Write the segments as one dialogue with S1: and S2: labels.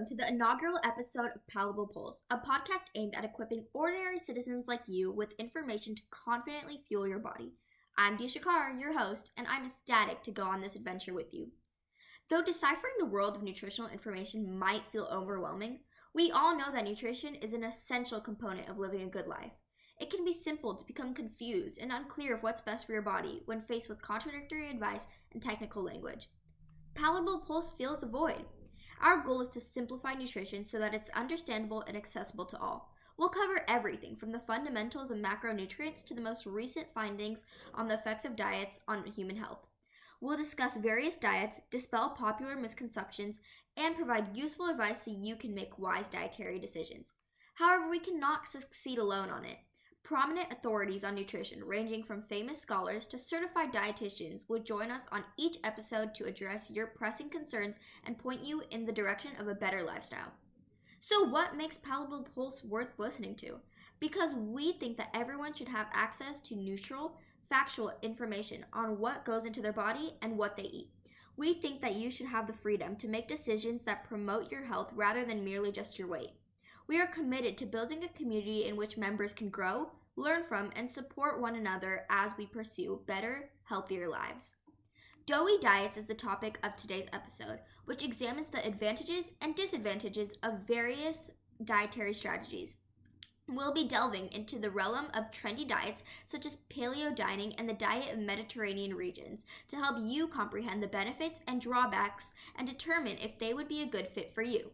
S1: to the inaugural episode of Palatable Pulse, a podcast aimed at equipping ordinary citizens like you with information to confidently fuel your body. I'm Doughy, your host, and I'm ecstatic to go on this adventure with you. Though deciphering the world of nutritional information might feel overwhelming, we all know that nutrition is an essential component of living a good life. It can be simple to become confused and unclear of what's best for your body when faced with contradictory advice and technical language. Palatable Pulse fills the void. Our goal is to simplify nutrition so that it's understandable and accessible to all. We'll cover everything from the fundamentals of macronutrients to the most recent findings on the effects of diets on human health. We'll discuss various diets, dispel popular misconceptions, and provide useful advice so you can make wise dietary decisions. However, we cannot succeed alone on it. Prominent authorities on nutrition, ranging from famous scholars to certified dietitians, will join us on each episode to address your pressing concerns and point you in the direction of a better lifestyle. So what makes Palatable Pulse worth listening to? Because we think that everyone should have access to neutral, factual information on what goes into their body and what they eat. We think that you should have the freedom to make decisions that promote your health rather than merely just your weight. We are committed to building a community in which members can grow, learn from, and support one another as we pursue better, healthier lives. Doughy Diets is the topic of today's episode, which examines the advantages and disadvantages of various dietary strategies. We'll be delving into the realm of trendy diets such as paleo dining and the diet of Mediterranean regions to help you comprehend the benefits and drawbacks and determine if they would be a good fit for you.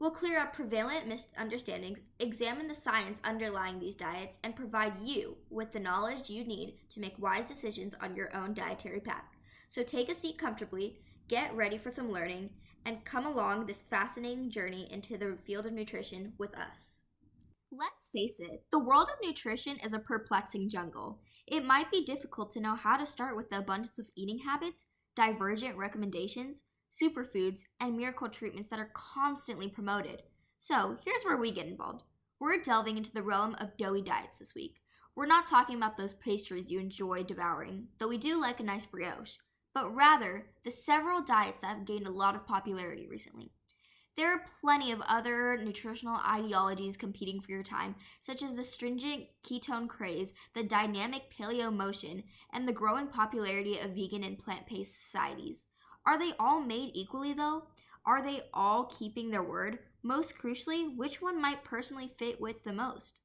S1: We'll clear up prevalent misunderstandings, examine the science underlying these diets, and provide you with the knowledge you need to make wise decisions on your own dietary path. So take a seat comfortably, get ready for some learning, and come along this fascinating journey into the field of nutrition with us. Let's face it, the world of nutrition is a perplexing jungle. It might be difficult to know how to start with the abundance of eating habits, divergent recommendations, superfoods, and miracle treatments that are constantly promoted. So here's where we get involved. We're delving into the realm of doughy diets this week. We're not talking about those pastries you enjoy devouring, though we do like a nice brioche, but rather the several diets that have gained a lot of popularity recently. There are plenty of other nutritional ideologies competing for your time, such as the stringent ketone craze, the dynamic paleo motion, and the growing popularity of vegan and plant-based societies. Are they all made equally though? Are they all keeping their word? Most crucially, which one might personally fit with the most?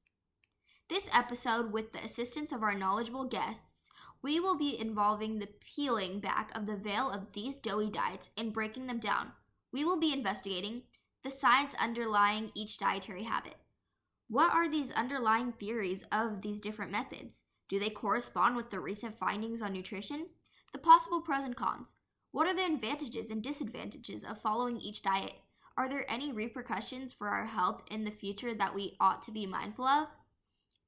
S1: This episode, with the assistance of our knowledgeable guests, we will be involving the peeling back of the veil of these doughy diets and breaking them down. We will be investigating the science underlying each dietary habit. What are these underlying theories of these different methods? Do they correspond with the recent findings on nutrition? The possible pros and cons. What are the advantages and disadvantages of following each diet? Are there any repercussions for our health in the future that we ought to be mindful of?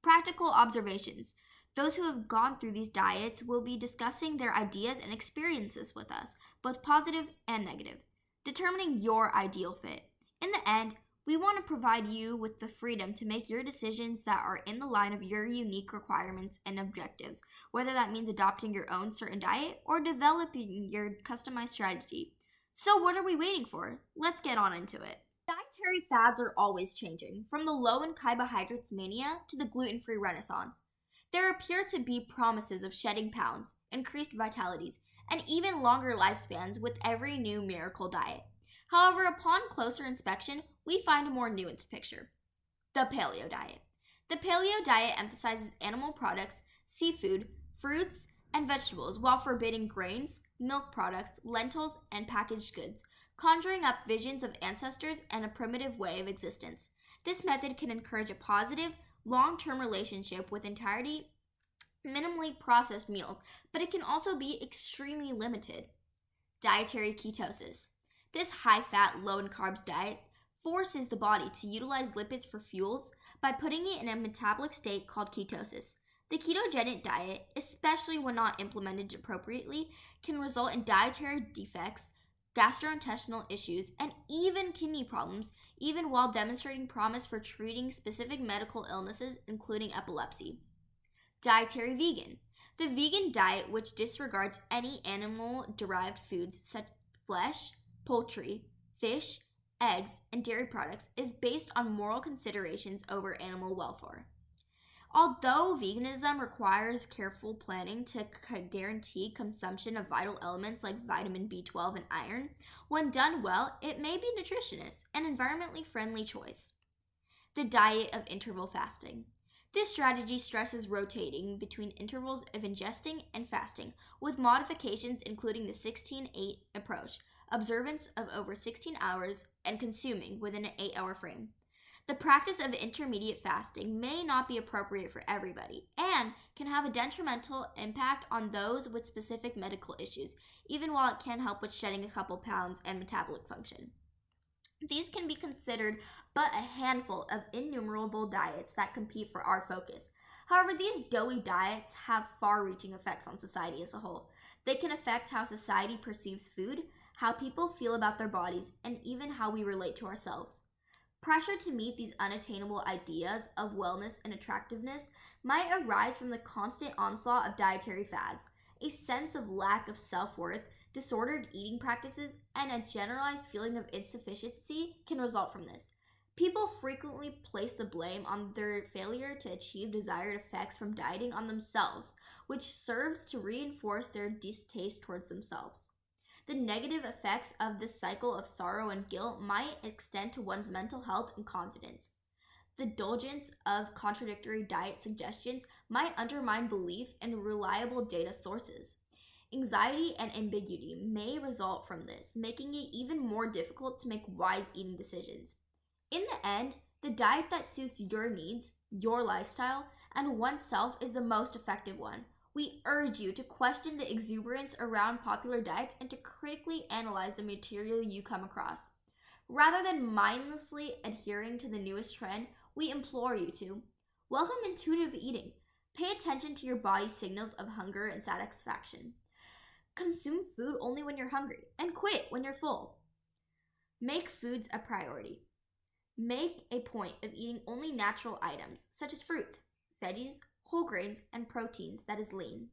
S1: Practical observations. Those who have gone through these diets will be discussing their ideas and experiences with us, both positive and negative, determining your ideal fit. In the end, we want to provide you with the freedom to make your decisions that are in the line of your unique requirements and objectives, whether that means adopting your own certain diet or developing your customized strategy. So what are we waiting for? Let's get on into it. Dietary fads are always changing, from the low in carbohydrates mania to the gluten-free renaissance. There appear to be promises of shedding pounds, increased vitalities, and even longer lifespans with every new miracle diet. However, upon closer inspection, we find a more nuanced picture. The paleo diet. The paleo diet emphasizes animal products, seafood, fruits, and vegetables while forbidding grains, milk products, lentils, and packaged goods, conjuring up visions of ancestors and a primitive way of existence. This method can encourage a positive, long-term relationship with entirely minimally processed meals, but it can also be extremely limited. Dietary ketosis. This high-fat, low-in-carbs diet forces the body to utilize lipids for fuels by putting it in a metabolic state called ketosis. The ketogenic diet, especially when not implemented appropriately, can result in dietary defects, gastrointestinal issues, and even kidney problems, even while demonstrating promise for treating specific medical illnesses, including epilepsy. Dietary vegan. The vegan diet, which disregards any animal-derived foods such as flesh, poultry, fish, eggs, and dairy products is based on moral considerations over animal welfare. Although veganism requires careful planning to guarantee consumption of vital elements like vitamin B12 and iron, when done well, it may be nutritious and environmentally friendly choice. The diet of interval fasting. This strategy stresses rotating between intervals of ingesting and fasting, with modifications including the 16-8 approach, observance of over 16 hours, and consuming within an 8-hour frame. The practice of intermediate fasting may not be appropriate for everybody and can have a detrimental impact on those with specific medical issues, even while it can help with shedding a couple pounds and metabolic function. These can be considered but a handful of innumerable diets that compete for our focus. However, these doughy diets have far-reaching effects on society as a whole. They can affect how society perceives food, how people feel about their bodies, and even how we relate to ourselves. Pressure to meet these unattainable ideas of wellness and attractiveness might arise from the constant onslaught of dietary fads. A sense of lack of self-worth, disordered eating practices, and a generalized feeling of insufficiency can result from this. People frequently place the blame on their failure to achieve desired effects from dieting on themselves, which serves to reinforce their distaste towards themselves. The negative effects of this cycle of sorrow and guilt might extend to one's mental health and confidence. The indulgence of contradictory diet suggestions might undermine belief in reliable data sources. Anxiety and ambiguity may result from this, making it even more difficult to make wise eating decisions. In the end, the diet that suits your needs, your lifestyle, and oneself is the most effective one. We urge you to question the exuberance around popular diets and to critically analyze the material you come across. Rather than mindlessly adhering to the newest trend, we implore you to welcome intuitive eating. Pay attention to your body's signals of hunger and satisfaction. Consume food only when you're hungry and quit when you're full. Make foods a priority. Make a point of eating only natural items such as fruits, veggies, whole grains, and proteins that is lean.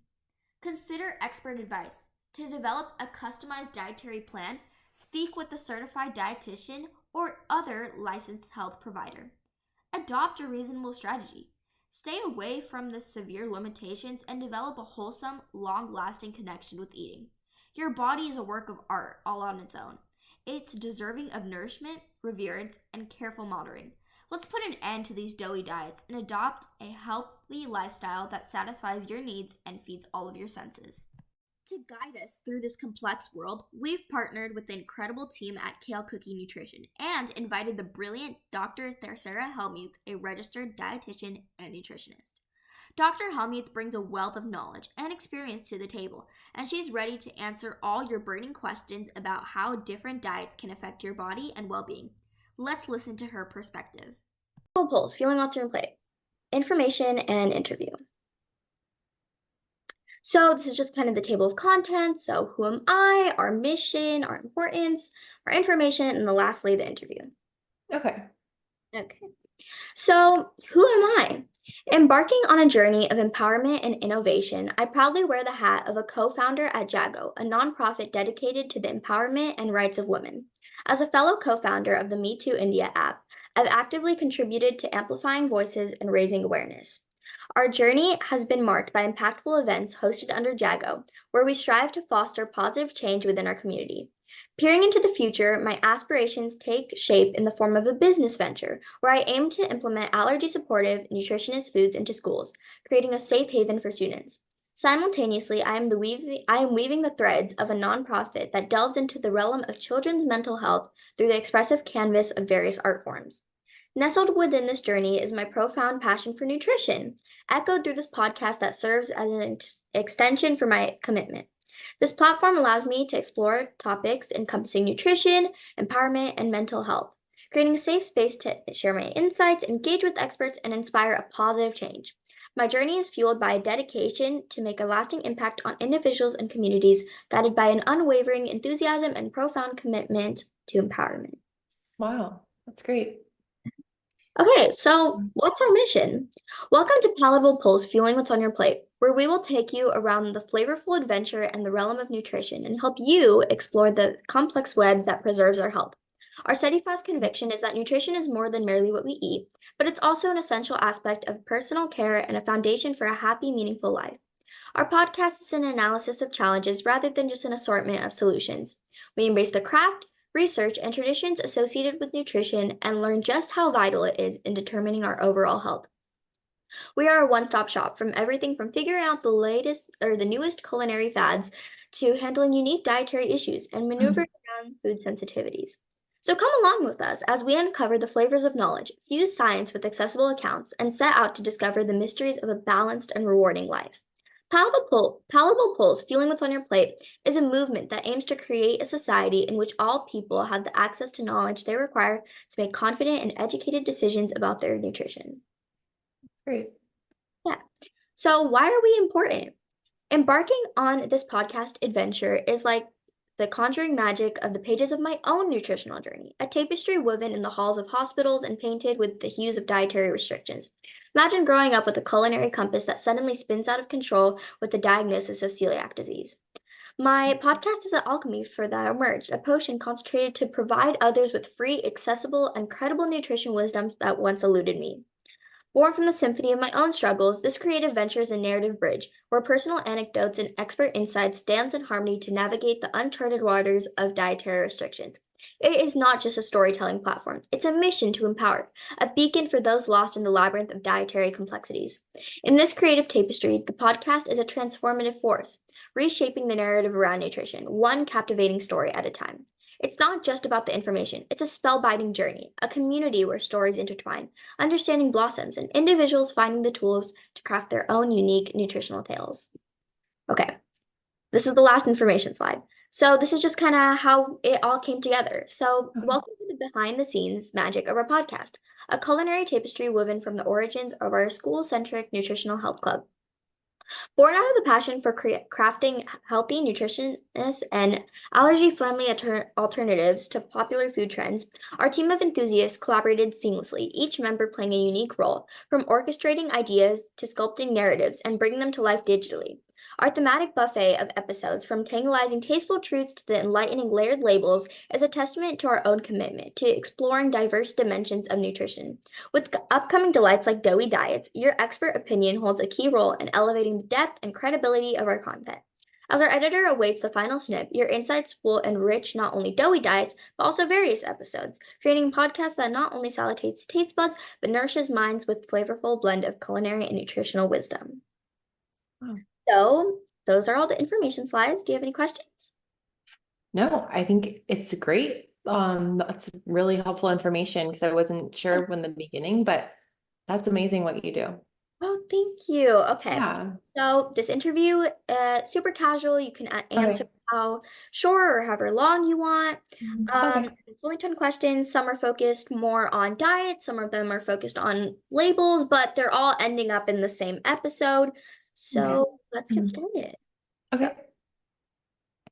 S1: Consider expert advice. To develop a customized dietary plan, speak with a certified dietitian or other licensed health provider. Adopt a reasonable strategy. Stay away from the severe limitations and develop a wholesome, long-lasting connection with eating. Your body is a work of art all on its own. It's deserving of nourishment, reverence, and careful monitoring. Let's put an end to these doughy diets and adopt a healthy lifestyle that satisfies your needs and feeds all of your senses. To guide us through this complex world, we've partnered with the incredible team at Kale Cookie Nutrition and invited the brilliant Dr. Sarah Helmuth, a registered dietitian and nutritionist. Dr. Helmuth brings a wealth of knowledge and experience to the table, and she's ready to answer all your burning questions about how different diets can affect your body and well-being. Let's listen to her perspective.
S2: Pulse, feeling what's on your plate. Information and interview. So this is just kind of the table of contents. So who am I, our mission, our importance, our information, and then lastly, the interview.
S3: Okay.
S2: So who am I? Embarking on a journey of empowerment and innovation, I proudly wear the hat of a co-founder at Jago, a nonprofit dedicated to the empowerment and rights of women. As a fellow co-founder of the Me Too India app, I've actively contributed to amplifying voices and raising awareness. Our journey has been marked by impactful events hosted under Jago, where we strive to foster positive change within our community. Peering into the future, my aspirations take shape in the form of a business venture where I aim to implement allergy-supportive, nutritionist foods into schools, creating a safe haven for students. Simultaneously, I am weaving the threads of a nonprofit that delves into the realm of children's mental health through the expressive canvas of various art forms. Nestled within this journey is my profound passion for nutrition, echoed through this podcast that serves as an extension for my commitment. This platform allows me to explore topics encompassing nutrition, empowerment, and mental health, creating a safe space to share my insights, engage with experts, and inspire a positive change. My journey is fueled by a dedication to make a lasting impact on individuals and communities, guided by an unwavering enthusiasm and profound commitment to empowerment.
S3: Wow, that's great.
S2: Okay, so what's our mission? Welcome to Palatable Pulse, Fueling What's on Your Plate, where we will take you around the flavorful adventure and the realm of nutrition and help you explore the complex web that preserves our health. Our steadfast conviction is that nutrition is more than merely what we eat, but it's also an essential aspect of personal care and a foundation for a happy, meaningful life. Our podcast is an analysis of challenges rather than just an assortment of solutions. We embrace the craft, research, and traditions associated with nutrition and learn just how vital it is in determining our overall health. We are a one-stop shop from everything from figuring out the latest or the newest culinary fads to handling unique dietary issues and maneuvering around food sensitivities. So come along with us as we uncover the flavors of knowledge, fuse science with accessible accounts, and set out to discover the mysteries of a balanced and rewarding life. Palatable Pulse, Fueling What's on Your Plate, is a movement that aims to create a society in which all people have the access to knowledge they require to make confident and educated decisions about their nutrition.
S3: Great.
S2: Yeah. So, why are we important? Embarking on this podcast adventure is like the conjuring magic of the pages of my own nutritional journey, a tapestry woven in the halls of hospitals and painted with the hues of dietary restrictions. Imagine growing up with a culinary compass that suddenly spins out of control with the diagnosis of celiac disease. My podcast is an alchemy for that emerged, a potion concentrated to provide others with free, accessible, and credible nutrition wisdom that once eluded me. Born from the symphony of my own struggles, this creative venture is a narrative bridge, where personal anecdotes and expert insights dance in harmony to navigate the uncharted waters of dietary restrictions. It is not just a storytelling platform, it's a mission to empower, a beacon for those lost in the labyrinth of dietary complexities. In this creative tapestry, the podcast is a transformative force, reshaping the narrative around nutrition, one captivating story at a time. It's not just about the information, it's a spellbinding journey, a community where stories intertwine, understanding blossoms, and individuals finding the tools to craft their own unique nutritional tales. Okay, this is the last information slide. So this is just kind of how it all came together. So
S3: Okay.
S2: welcome to the behind the scenes magic of our podcast, a culinary tapestry woven from the origins of our school-centric nutritional health club. Born out of the passion for crafting healthy, nutritious, and allergy-friendly alternatives to popular food trends, our team of enthusiasts collaborated seamlessly, each member playing a unique role, from orchestrating ideas to sculpting narratives and bringing them to life digitally. Our thematic buffet of episodes, from tantalizing tasteful truths to the enlightening layered labels, is a testament to our own commitment to exploring diverse dimensions of nutrition. With upcoming delights like Doughy Diets, your expert opinion holds a key role in elevating the depth and credibility of our content. As our editor awaits the final snip, your insights will enrich not only Doughy Diets, but also various episodes, creating a podcast that not only satiates taste buds, but nourishes minds with flavorful blend of culinary and nutritional wisdom.
S3: Wow.
S2: So, those are all the information slides. Do you have any questions?
S3: No, I think it's great. That's really helpful information because I wasn't sure from the beginning, but that's amazing what you do.
S2: Oh, thank you. Okay.
S3: Yeah.
S2: So this interview, super casual. You can answer
S3: Okay.
S2: how short or however long you want.
S3: Okay.
S2: It's only 10 questions. Some are focused more on diet. Some of them are focused on labels, but they're all ending up in the same episode. So let's get started. So,
S3: Okay.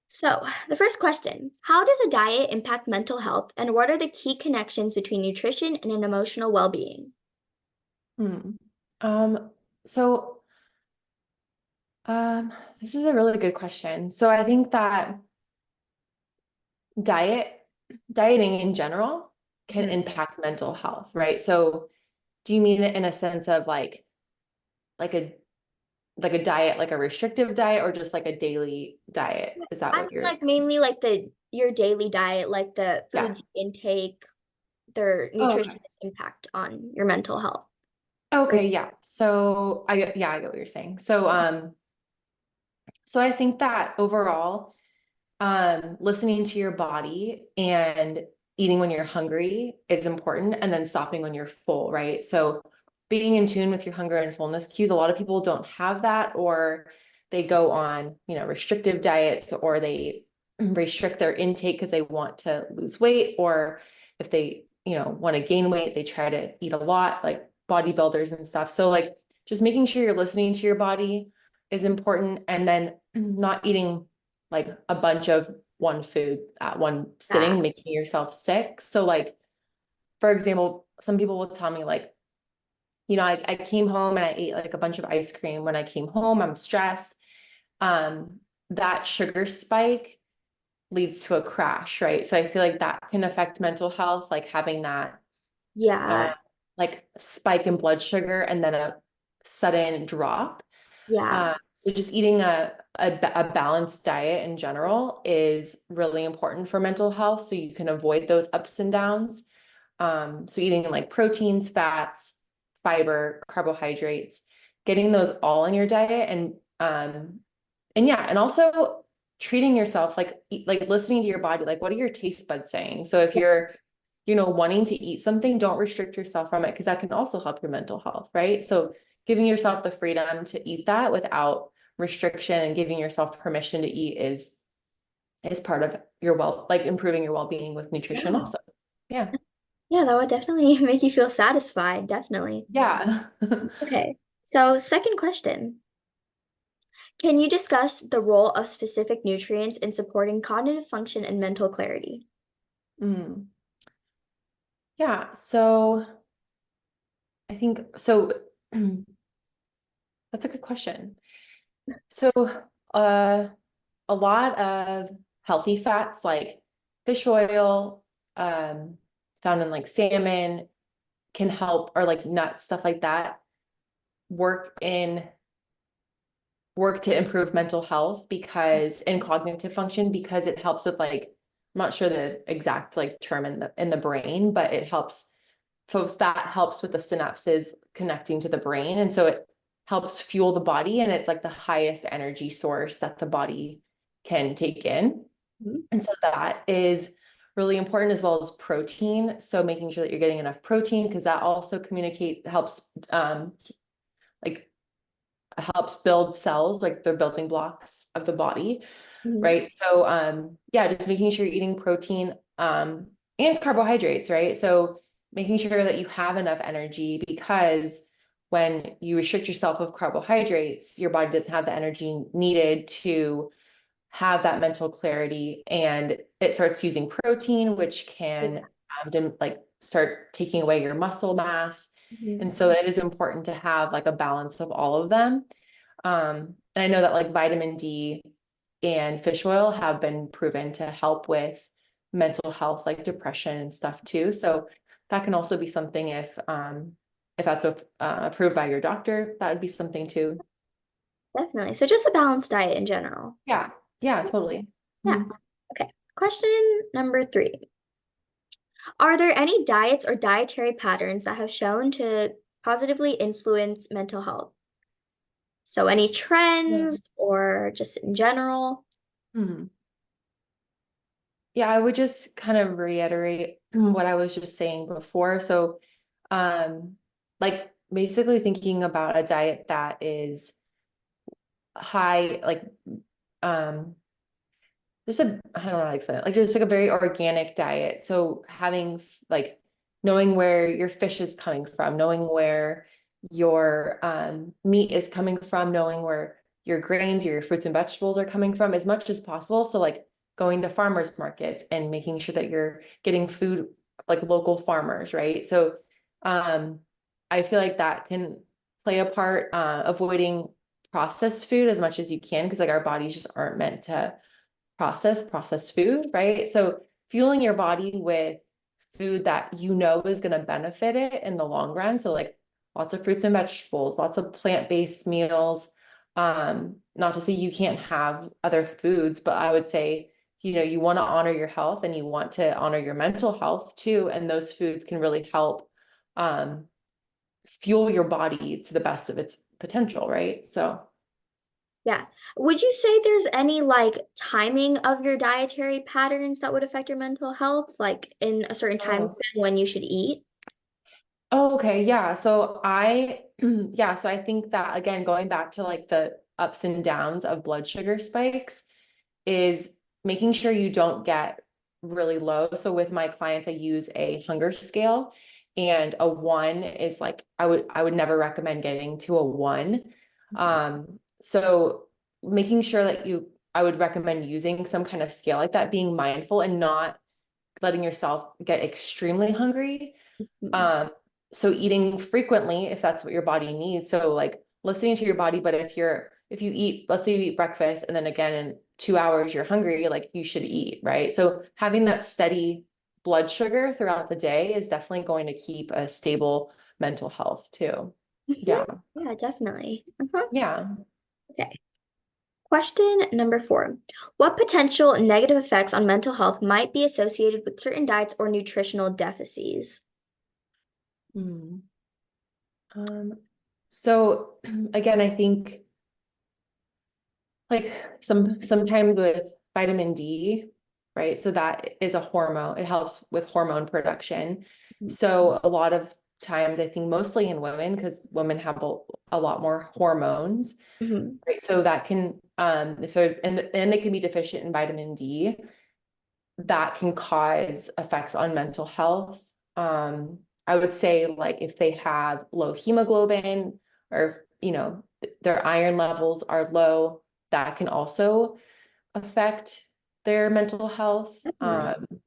S2: so the first question, how does a diet impact mental health, and what are the key connections between nutrition and an emotional well-being?
S3: Hmm. Um, so um, this is a really good question. So I think that dieting in general can
S2: Mhm.
S3: impact mental health, right? So do you mean it in a sense of like a like a diet, like a restrictive diet, or just like a daily diet? Is that
S2: I mean,
S3: what you're?
S2: like mainly like your daily diet, like the
S3: Yeah.
S2: foods you intake, their
S3: Oh, okay.
S2: nutritious impact on your mental health. Or
S3: Okay, yeah. So I get what you're saying. So I think that overall, listening to your body and eating when you're hungry is important, and then stopping when you're full, right? So being in tune with your hunger and fullness cues, a lot of people don't have that, or they go on, restrictive diets, or they restrict their intake because they want to lose weight, or if they, want to gain weight, they try to eat a lot, like bodybuilders and stuff. So like just making sure you're listening to your body is important, and then not eating like a bunch of one food at one
S2: that.
S3: sitting, making yourself sick. So like, for example, some people will tell me like, I came home and I ate like a bunch of ice cream. When I came home, I'm stressed. That sugar spike leads to a crash, right? So I feel like that can affect mental health, like having that
S2: Yeah.
S3: like spike in blood sugar and then a sudden drop.
S2: Yeah.
S3: So just eating a balanced diet in general is really important for mental health, so you can avoid those ups and downs. So eating like proteins, fats, fiber, carbohydrates, getting those all in your diet, and yeah, and also treating yourself like listening to your body, like what are your taste buds saying? So if you're, wanting to eat something, don't restrict yourself from it because that can also help your mental health, right? So giving yourself the freedom to eat that without restriction and giving yourself permission to eat is part of your like improving your well-being with nutrition
S2: Yeah.
S3: also. Yeah.
S2: Yeah, that would definitely make you feel satisfied, definitely.
S3: Yeah.
S2: Okay. So, second question. Can you discuss the role of specific nutrients in supporting cognitive function and mental clarity?
S3: Mm. Yeah. So I think so. That's a good question. So, uh, a lot of healthy fats like fish oil, found in like salmon can help, or like nuts, stuff like that, work in work to improve mental health because and cognitive function because it helps with like I'm not sure the exact like term in the brain, but it helps. So fat helps with the synapses connecting to the brain, and so it helps fuel the body, and it's like the highest energy source that the body can take in.
S2: Mhm.
S3: And so that is really important, as well as protein. So making sure that you're getting enough protein because that also helps like helps build cells, like the building blocks of the body,
S2: Mhm.
S3: right? So yeah, just making sure you're eating protein and carbohydrates, right? So making sure that you have enough energy, because when you restrict yourself of carbohydrates, your body doesn't have the energy needed to have that mental clarity, and it starts using protein, which can like start taking away your muscle mass.
S2: Mhm.
S3: And so it is important to have like a balance of all of them. And I know that like vitamin D and fish oil have been proven to help with mental health, like depression and stuff too. So that can also be something if that's approved by your doctor, that would be something too.
S2: Definitely. So, just a balanced diet in general.
S3: Yeah. Yeah, totally.
S2: Yeah.
S3: Mhm.
S2: Okay. Question number three. Are there any diets or dietary patterns that have shown to positively influence mental health? So, any
S3: Yeah.
S2: trends or just in general?
S3: Mhm. Yeah, I would just kind of reiterate what I was just saying before. So, like basically thinking about a diet that is high, like, um, I don't know how to explain it, like just like a very organic diet. So having like knowing where your fish is coming from, knowing where your meat is coming from, knowing where your grains, your fruits and vegetables are coming from as much as possible. So like going to farmers markets and making sure that you're getting food like local farmers, right? So um I feel like that can play a part, avoiding processed food as much as you can, because like our bodies just aren't meant to processed food, right? So fueling your body with food that you know is going to benefit it in the long run. So like lots of fruits and vegetables, lots of plant-based meals. Not to say you can't have other foods, but I would say, you want to honor your health and you want to honor your mental health too. And those foods can really help um, fuel your body to the best of its potential, right? So
S2: Yeah. Would you say there's any like timing of your dietary patterns that would affect your mental health, like in a certain time
S3: oh.
S2: span when you should eat?
S3: Oh, okay. Yeah. So yeah. So I think that again, going back to like the ups and downs of blood sugar spikes is making sure you don't get really low. So with my clients, I use a hunger scale, and a one is like, I would never recommend getting to a one. So making sure that I would recommend using some kind of scale like that, being mindful and not letting yourself get extremely hungry.
S2: Mhm.
S3: um, so eating frequently if that's what your body needs. So like listening to your body, but if you eat, let's say you eat breakfast and then again in 2 hours you're hungry, like you should eat, right? So having that steady blood sugar throughout the day is definitely going to keep a stable mental health too. Yeah.
S2: Yeah, definitely.
S3: Yeah.
S2: Okay. Question number 4. What potential negative effects on mental health might be associated with certain diets or nutritional deficits?
S3: Mm. So again, I think like sometimes with vitamin D, right? So that is a hormone. It helps with hormone production. So a lot of times, I think mostly in women, because women have a lot more hormones,
S2: Mm-hmm.
S3: right? So that can, if they're and they can be deficient in vitamin D, that can cause effects on mental health. I would say like if they have low hemoglobin or, their iron levels are low, that can also affect their mental health.
S2: Definitely.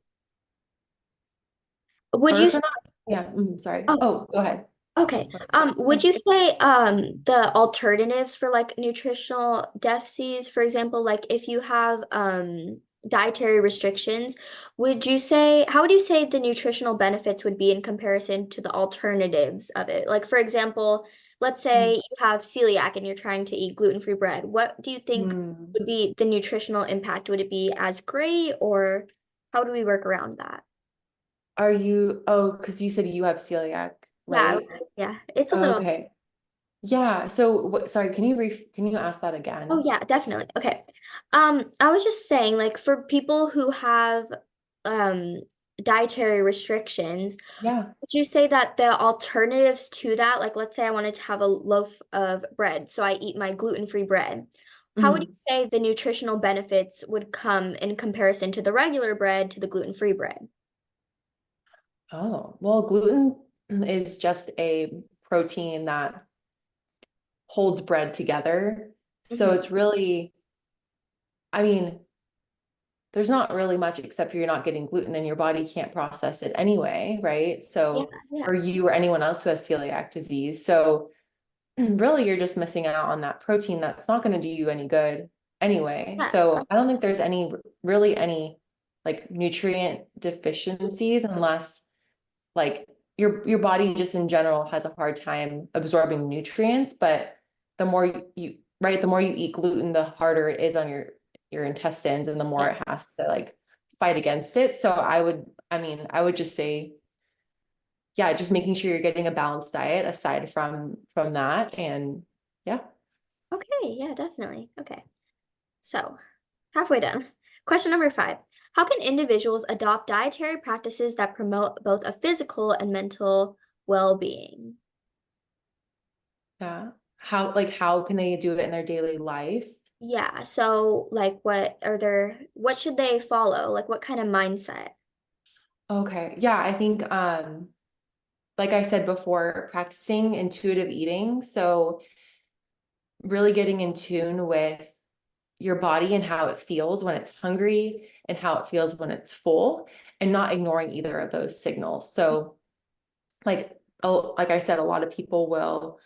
S2: Would
S3: Or
S2: you
S3: if they're not, yeah, sorry.
S2: Oh,
S3: Oh, go ahead.
S2: okay. Would you say the alternatives for like nutritional deficits, for example, like if you have dietary restrictions, how would you say the nutritional benefits would be in comparison to the alternatives of it? Like for example, let's say you have celiac and you're trying to eat gluten-free bread. What do you think
S3: Mm.
S2: would be the nutritional impact? Would it be as great, or how do we work around that?
S3: Because you said you have celiac,
S2: Yeah,
S3: right?
S2: yeah, it's a little.
S3: Okay. Yeah. So sorry, can you ask that
S2: Oh
S3: again?
S2: yeah, definitely. Okay. I was just saying, like for people who have um dietary restrictions,
S3: Yeah.
S2: would you say that the alternatives to that, like let's say I wanted to have a loaf of bread, so I eat my gluten-free bread. How would you
S3: Mhm.
S2: say the nutritional benefits would come in comparison to the regular bread to the gluten-free bread?
S3: Oh, well, gluten is just a protein that holds bread together. So
S2: Mm-hmm.
S3: it's really, I mean, there's not really much except for you're not getting gluten and your body can't process it anyway, right?
S2: Yeah,
S3: So,
S2: yeah,
S3: or you or anyone else who has celiac disease. So really you're just missing out on that protein that's not going to do you any good anyway.
S2: yeah.
S3: So I don't think there's any like nutrient deficiencies unless like your body just in general has a hard time absorbing nutrients, but the more the more you eat gluten, the harder it is on your intestines and the more
S2: Yeah.
S3: it has to like fight against it. So I would just say, yeah, just making sure you're getting a balanced diet aside from that. And yeah.
S2: Okay, yeah, definitely. Okay. So, halfway done. Question number 5. How can individuals adopt dietary practices that promote both a physical and mental well-being?
S3: Yeah. How can they do it in their daily life?
S2: Yeah, so like what should they follow? Like what kind of mindset?
S3: Okay. Yeah, I think like I said before, practicing intuitive eating. So really getting in tune with your body and how it feels when it's hungry and how it feels when it's full and not ignoring either of those signals. So like I said, a lot of people will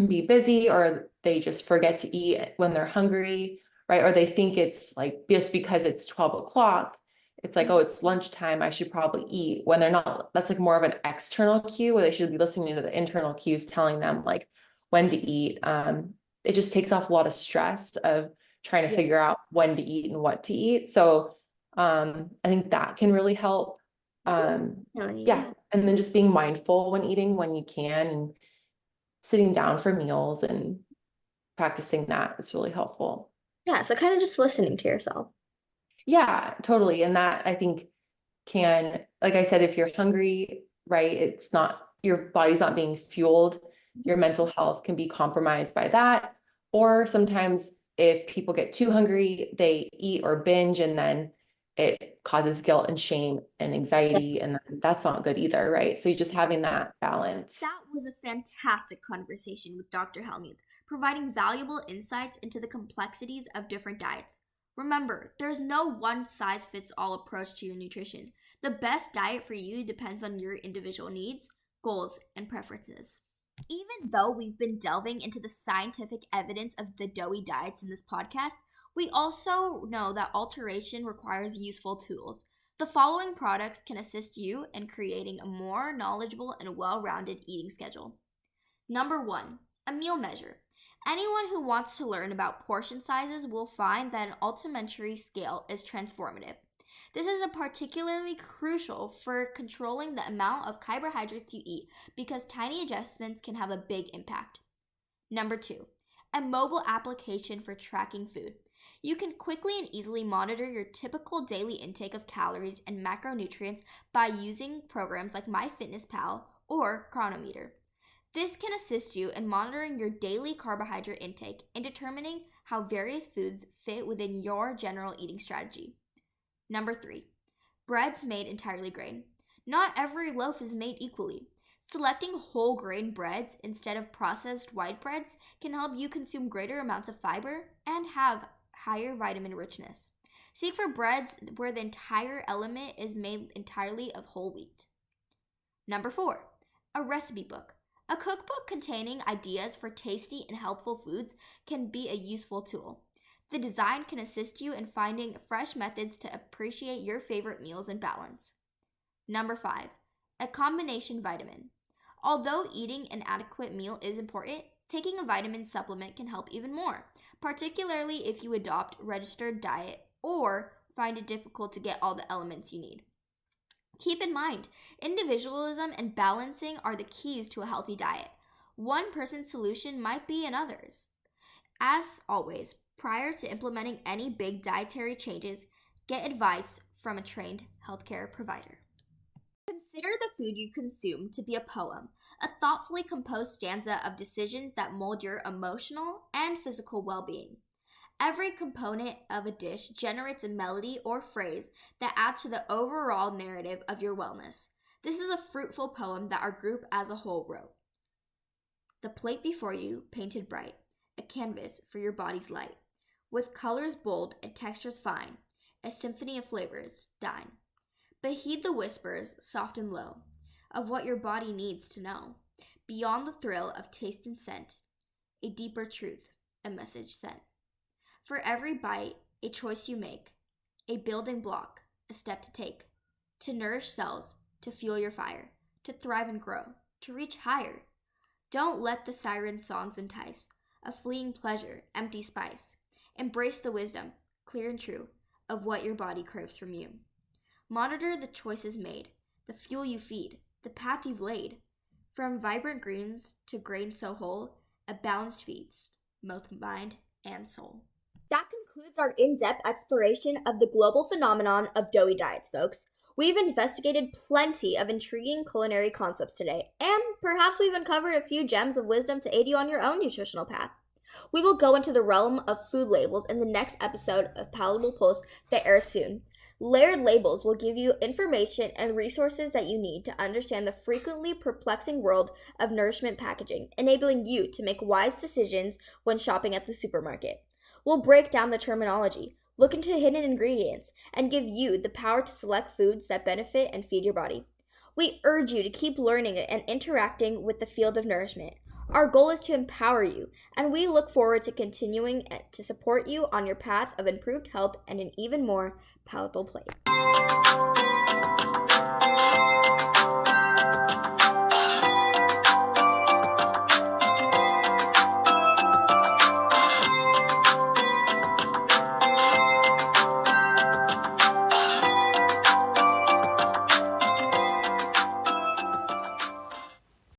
S3: be busy or they just forget to eat when they're hungry, right? Or they think it's like just because it's 12 o'clock, it's like, oh, it's lunchtime, I should probably eat when they're not. That's like more of an external cue where they should be listening to the internal cues telling them like when to eat. It just takes off a lot of stress of trying to
S2: Yeah,
S3: figure out when to eat and what to eat. So I think that can really help.
S2: definitely,
S3: Yeah.
S2: yeah.
S3: And then just being mindful when eating when you can and sitting down for meals and practicing that is really helpful.
S2: Yeah, so kind of just listening to yourself.
S3: Yeah, totally. And that I think like I said, if you're hungry, right, it's not, your body's not being fueled, your mental health can be compromised by that. Or sometimes if people get too hungry, they eat or binge and then it causes guilt and shame and anxiety. And then that's not good either, right? So you're just having that balance.
S1: That was a fantastic conversation with Dr. Helmuth, providing valuable insights into the complexities of different diets. Remember, there's no one size fits all approach to your nutrition. The best diet for you depends on your individual needs, goals, and preferences. Even though we've been delving into the scientific evidence of the Doughy diets in this podcast, We also know that alteration requires useful tools. The following products can assist you in creating a more knowledgeable and well-rounded eating schedule. Number 1, a meal measure. Anyone who wants to learn about portion sizes will find that an alimentary scale is transformative. This is particularly crucial for controlling the amount of carbohydrates you eat because tiny adjustments can have a big impact. Number 2, a mobile application for tracking food. You can quickly and easily monitor your typical daily intake of calories and macronutrients by using programs like MyFitnessPal or Chronometer. This can assist you in monitoring your daily carbohydrate intake and determining how various foods fit within your general eating strategy. Number 3, breads made entirely grain. Not every loaf is made equally. Selecting whole grain breads instead of processed white breads can help you consume greater amounts of fiber and have higher vitamin richness. Seek for breads where the entire element is made entirely of whole wheat. Number 4, a recipe book. A cookbook containing ideas for tasty and healthful foods can be a useful tool. The design can assist you in finding fresh methods to appreciate your favorite meals and balance. Number 5, a combination vitamin. Although eating an adequate meal is important, taking a vitamin supplement can help even more, particularly if you adopt a registered diet or find it difficult to get all the elements you need. Keep in mind, individualism and balancing are the keys to a healthy diet. One person's solution might be another's. As always, prior to implementing any big dietary changes, get advice from a trained healthcare provider. Consider the food you consume to be a poem, a thoughtfully composed stanza of decisions that mold your emotional and physical well-being. Every component of a dish generates a melody or phrase that adds to the overall narrative of your wellness. This is a fruitful poem that our group as a whole wrote. The plate before you, painted bright, a canvas for your body's light. With colors bold and textures fine, a symphony of flavors, dine. But heed the whispers, soft and low, of what your body needs to know. Beyond the thrill of taste and scent, a deeper truth, a message sent. For every bite, a choice you make, a building block, a step to take, to nourish cells, to fuel your fire, to thrive and grow, to reach higher. Don't let the siren songs entice, a fleeting pleasure, empty spice. Embrace the wisdom, clear and true, of what your body craves from you. Monitor the choices made, the fuel you feed, the path you've laid. From vibrant greens to grains so whole, a balanced feast, both mind and soul. That concludes our in-depth exploration of the global phenomenon of Doughy Diets, folks. We've investigated plenty of intriguing culinary concepts today, and perhaps we've uncovered a few gems of wisdom to aid you on your own nutritional path. We will go into the realm of food labels in the next episode of Palatable Pulse that airs soon. Layered labels will give you information and resources that you need to understand the frequently perplexing world of nourishment packaging, enabling you to make wise decisions when shopping at the supermarket. We'll break down the terminology, look into hidden ingredients, and give you the power to select foods that benefit and feed your body. We urge you to keep learning and interacting with the field of nourishment. Our goal is to empower you, and we look forward to continuing to support you on your path of improved health and an even more palatable plate.